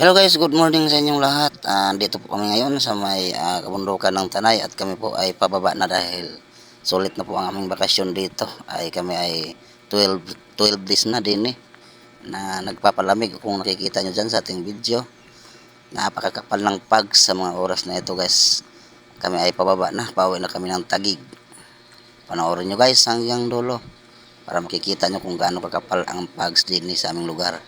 Hello guys, good morning sa inyong lahat. Dito po kami ngayon sa may kabundukan ng Tanay at kami po ay pababa na dahil sulit na po ang aming bakasyon dito. Kami ay 12 days na din na nagpapalamig kung nakikita nyo dyan sa ating video. Napakakapal ng pag sa mga oras na ito guys. Kami ay pababa na, pauwi na kami ng Taguig. Panoorin nyo guys hanggang dulo para makikita nyo kung gaano kakapal ang pags din sa aming lugar.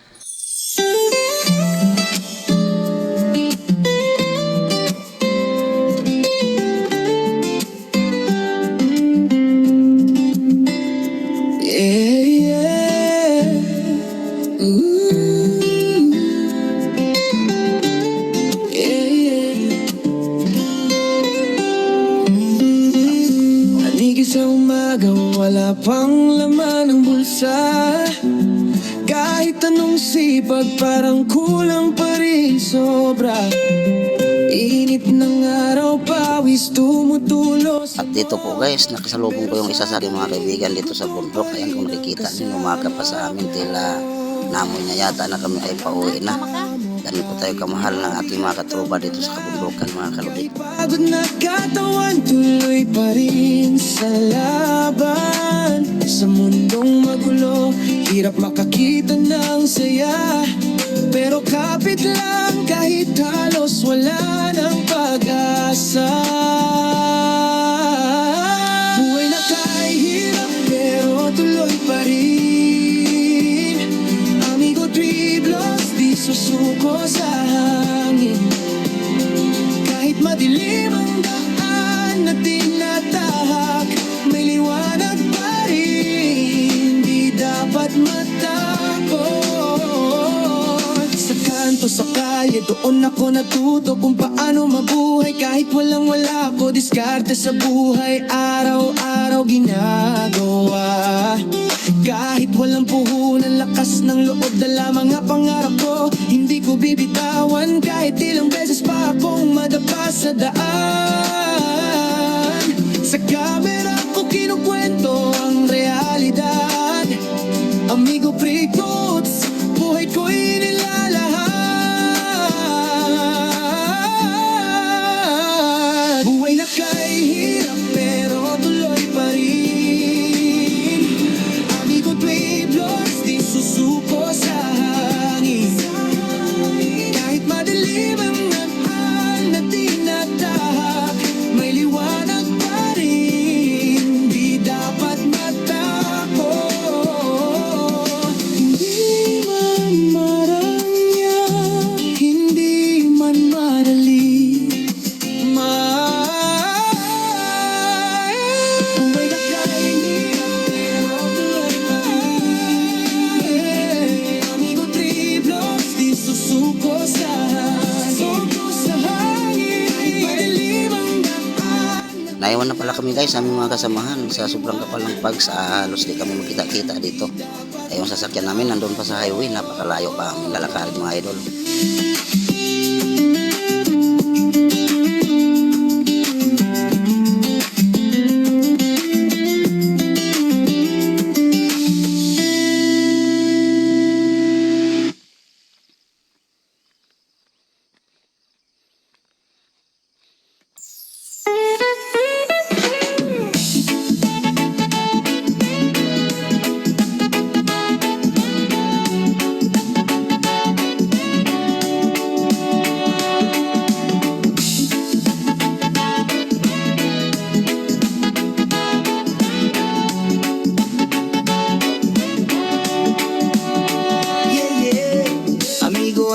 Sa umaga, wala pang laman ng bulsa. Kahit anong sipag, parang kulang pa rin sobra. Init ng araw, pawis tumutulo. At dito po guys, nakasalubong ko yung isa sa aking mga kaibigan dito sa bundok. Ayan kung nakikita nyo, umaga pa sa amin. Tila namoy na yata na kami ay pauwi na. Ganun po tayo kamahal ng ating mga katropa dito sa kabundukan, mga kalubik. Pagod na katawan, tuloy pa rin sa laban. Sa mundong magulo, hirap makakita ng saya. Pero kapit lang kahit halos wala ng pag-asa. Buhay na kahirap pero tuloy pa rin. Amigo triplos, di susuko sa hangin. Kahit madilim ang daan na tinatahak, may liwanag pa rin, di dapat matakot. Sa kanto sa kalye, doon ako natuto kung paano mabuhay. Kahit walang wala ko, diskarte sa buhay, araw-araw ginagawa. Kahit walang puhunan, lakas ng loob, dala mga pangarap ko. Hindi ko bibitawan kahit ilang beses pa akong madapa sa daan. Sa camera ko kinukwento ang realidad. Amigo pre-coats, buhay ko'y nilalahad. Buhay na kahirap pero tuloy pa rin. Amigo triplos, di susuko sa hangin. Kahit madilim ang daan na tinatahak, may liwanag pa rin, di dapat matakot. Hindi man marangya, hindi man madali. Buhay na kahirap pero tuloy pa rin. Amigo triplos, di susuko sa hangin. Kahit madilim ang daan. Naiwan na pala kami guys, aming mga kasamahan sa sobrang kapal ng pags. Halos di kami magkita-kita dito. Yung sasakyan namin nandun pa sa highway, napakalayo pa ang lalakarin mga idol.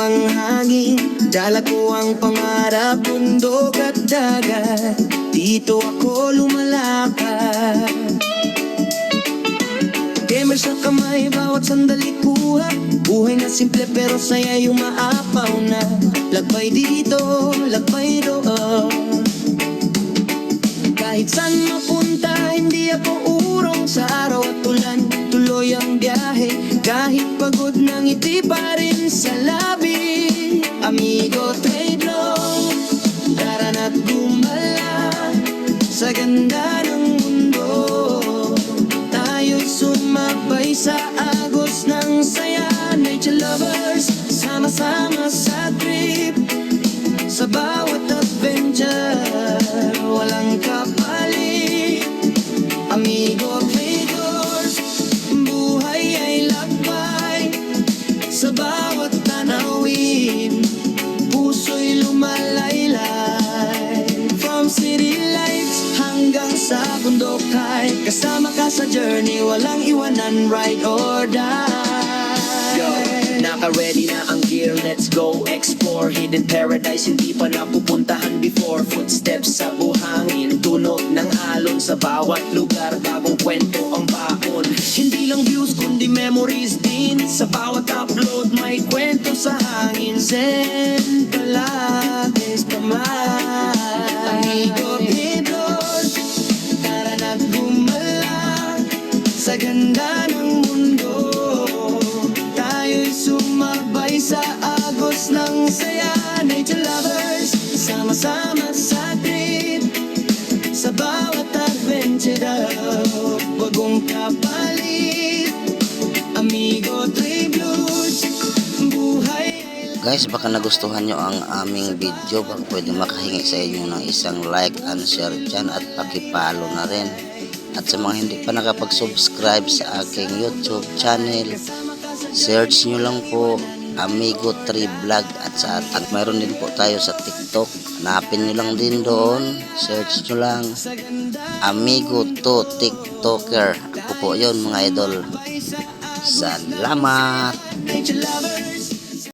Ang hangin, dala ko ang pangarap, bundok at dagat. Dito ako lumalakad. Gamer sa kamay, bawat sandali kuha. Buhay na simple pero saya yung maapaw na. Lagbay dito, lagbay doon. Kahit saan mapunta, hindi ako urong sa araw at ulan. Tuloy ang biyahe, kahit pagod nang ngiti pa rin sa labi. Amigo triplos, darana't gumala sa ganda ng mundo. Tayo'y sumabay sa agos ng saya. Nature lovers, sama-sama sa trip. Kailanman ride or die. Yo, naka-ready na ang gear, let's go explore hidden paradise, hindi pa napupuntahan before. Footsteps sa buhangin, tunog ng alon sa bawat lugar, bagong kwento ang baon. Hindi lang views kundi memories din. Sa bawat upload may kwento sa hangin. Zen Palades Pamay Amigo Pedros, tara na gumalang sa ganda ng mundo. Tayo'y sumabay sa agos ng saya. Nature lovers, sama-sama sa trip, sa bawat adventure daw, wagong kapalit. Amigo Tribute, buhay ay Guys, baka nagustuhan nyo ang aming video, baka pwede makahingi sa inyo ng isang like and share dyan at pakipalo na rin. At sa mga hindi pa nakapag-subscribe sa aking YouTube channel, search nyo lang po Amigo 3 Vlog at mayroon din po tayo sa TikTok. Hanapin nyo lang din doon, search nyo lang Amigo 2 TikToker. Ako po yun mga idol. Salamat! nature lovers.